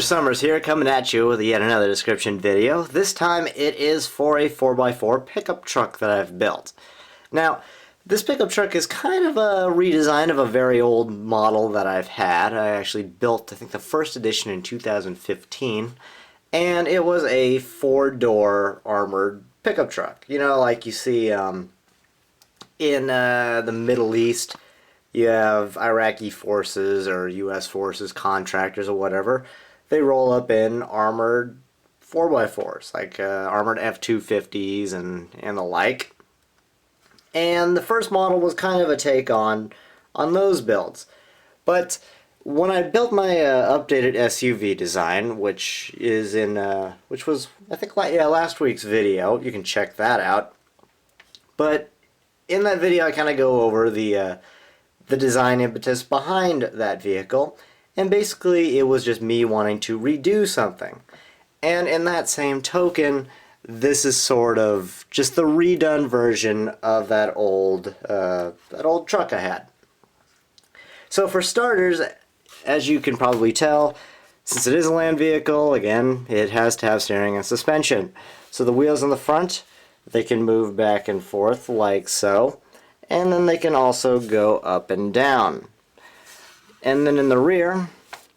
Mr. Summers here, coming at you with yet another description video. This time it is for a 4x4 pickup truck that I've built. Now, this pickup truck is kind of a redesign of a very old model that I've had. I actually built, I think, the first edition in 2015, and it was a 4-door armored pickup truck. You know, like you see in the Middle East. You have Iraqi forces or U.S. forces, contractors or whatever. They roll up in armored 4x4s, like armored F-250s and the like. And the first model was kind of a take on those builds. But when I built my updated SUV design, which was I think last week's video, you can check that out. But in that video, I kind of go over the design impetus behind that vehicle, and basically it was just me wanting to redo something. And in that same token, this is sort of just the redone version of that old truck I had. So for starters, as you can probably tell, since it is a land vehicle, again, it has to have steering and suspension. So the wheels on the front, they can move back and forth like so. And then they can also go up and down. And then in the rear,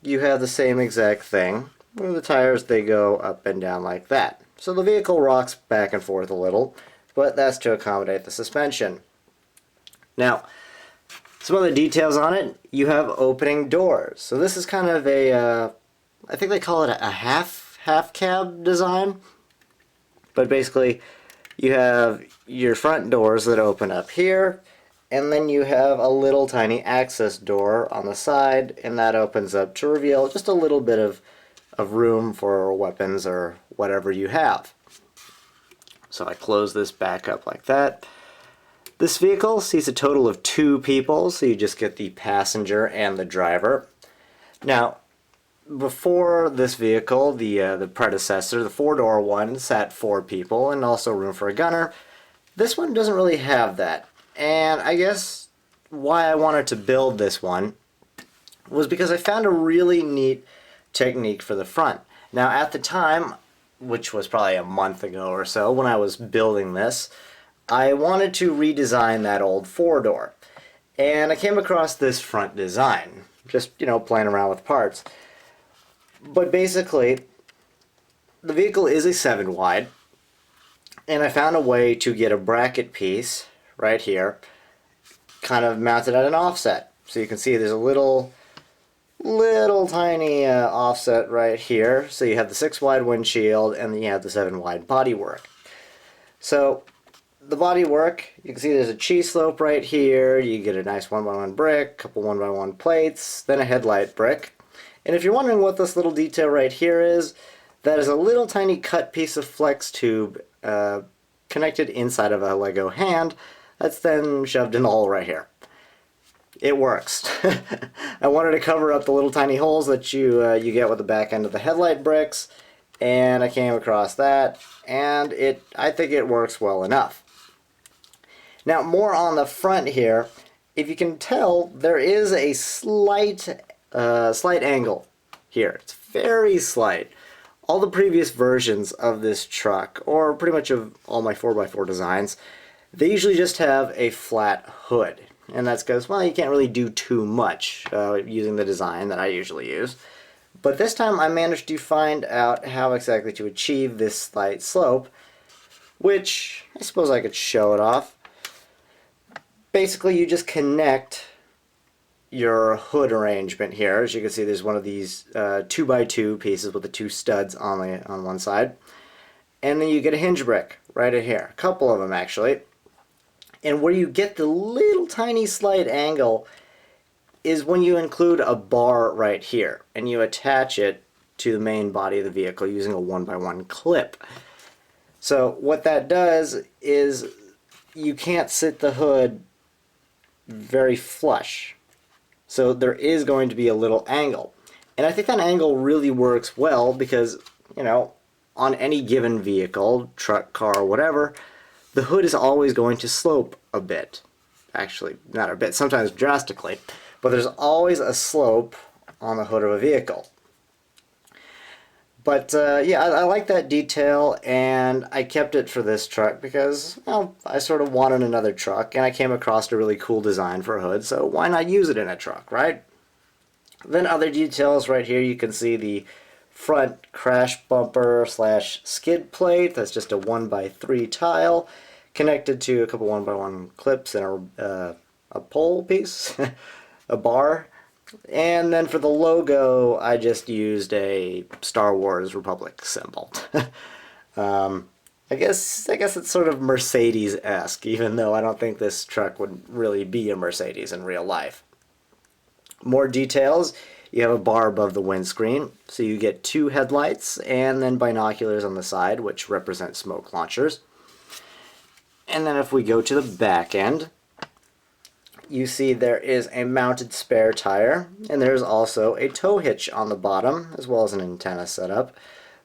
you have the same exact thing, where the tires, they go up and down like that. So the vehicle rocks back and forth a little, but that's to accommodate the suspension. Now, some other details on it, you have opening doors. So this is kind of a, I think they call it a half cab design. But basically, you have your front doors that open up here, and then you have a little tiny access door on the side, and that opens up to reveal just a little bit of room for weapons or whatever you have. So I close this back up like that. This vehicle seats a total of 2 people, so you just get the passenger and the driver. Now, before this vehicle, the predecessor, the 4-door one, sat 4 people and also room for a gunner. This one doesn't really have that. And I guess why I wanted to build this one was because I found a really neat technique for the front. Now at the time, which was probably a month ago or so when I was building this, I wanted to redesign that old 4-door. And I came across this front design, just, you know, playing around with parts. But basically, the vehicle is a 7-wide, and I found a way to get a bracket piece right here, kind of mounted at an offset. So you can see there's a little tiny offset right here. So you have the 6-wide windshield, and then you have the 7-wide bodywork. So the bodywork, you can see there's a Chi-slope right here. You get a nice 1x1 brick, a couple 1x1 plates, then a headlight brick. And if you're wondering what this little detail right here is, that is a little tiny cut piece of flex tube connected inside of a Lego hand that's then shoved in the hole right here. It works. I wanted to cover up the little tiny holes that you get with the back end of the headlight bricks, and I came across that, and I think it works well enough. Now, more on the front here, if you can tell, there is a slight angle here. It's very slight. All the previous versions of this truck, or pretty much of all my 4x4 designs, they usually just have a flat hood. And that's because, well, you can't really do too much using the design that I usually use. But this time I managed to find out how exactly to achieve this slight slope, which I suppose I could show it off. Basically, you just connect your hood arrangement here. As you can see, there's one of these 2x2 pieces with the 2 studs on one side, and then you get a hinge brick right in here, a couple of them actually. And where you get the little tiny slight angle is when you include a bar right here, and you attach it to the main body of the vehicle using a 1x1 clip. So what that does is you can't sit the hood very flush. So there is going to be a little angle. And I think that angle really works well because, you know, on any given vehicle, truck, car, whatever, the hood is always going to slope a bit. Actually, not a bit, sometimes drastically. But there's always a slope on the hood of a vehicle. But yeah, I like that detail, and I kept it for this truck because, well, I sort of wanted another truck, and I came across a really cool design for a hood, so why not use it in a truck, right? Then other details right here, you can see the front crash bumper slash skid plate. That's just a 1x3 tile connected to a couple 1x1 clips and a pole piece, a bar. And then for the logo, I just used a Star Wars Republic symbol. I guess it's sort of Mercedes-esque, even though I don't think this truck would really be a Mercedes in real life. More details, you have a bar above the windscreen, so you get two headlights and then binoculars on the side, which represent smoke launchers. And then if we go to the back end, you see there is a mounted spare tire, and there's also a tow hitch on the bottom, as well as an antenna setup.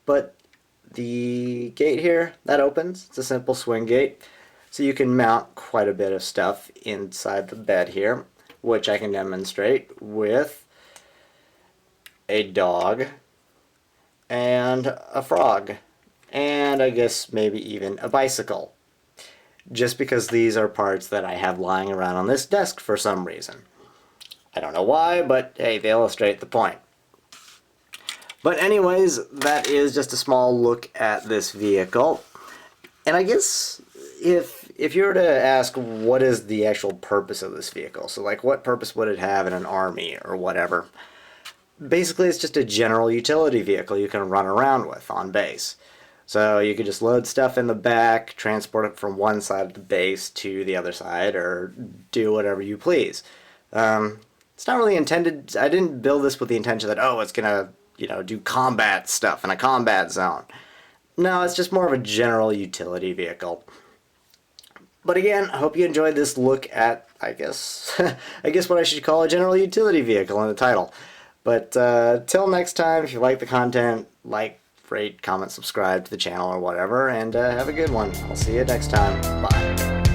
But the gate here, that opens. It's a simple swing gate, so you can mount quite a bit of stuff inside the bed here, which I can demonstrate with a dog and a frog, and I guess maybe even a bicycle. Just because these are parts that I have lying around on this desk for some reason. I don't know why, but hey, they illustrate the point. But anyways, that is just a small look at this vehicle. And I guess if you were to ask what is the actual purpose of this vehicle, so like what purpose would it have in an army or whatever, basically it's just a general utility vehicle you can run around with on base. So you could just load stuff in the back, transport it from one side of the base to the other side, or do whatever you please. It's not really intended, I didn't build this with the intention that, oh, it's gonna, do combat stuff in a combat zone. No, it's just more of a general utility vehicle. But again, I hope you enjoyed this look at, I guess what I should call a general utility vehicle in the title. But till next time, if you like the content, rate, comment, subscribe to the channel or whatever, and have a good one. I'll see you next time. Bye.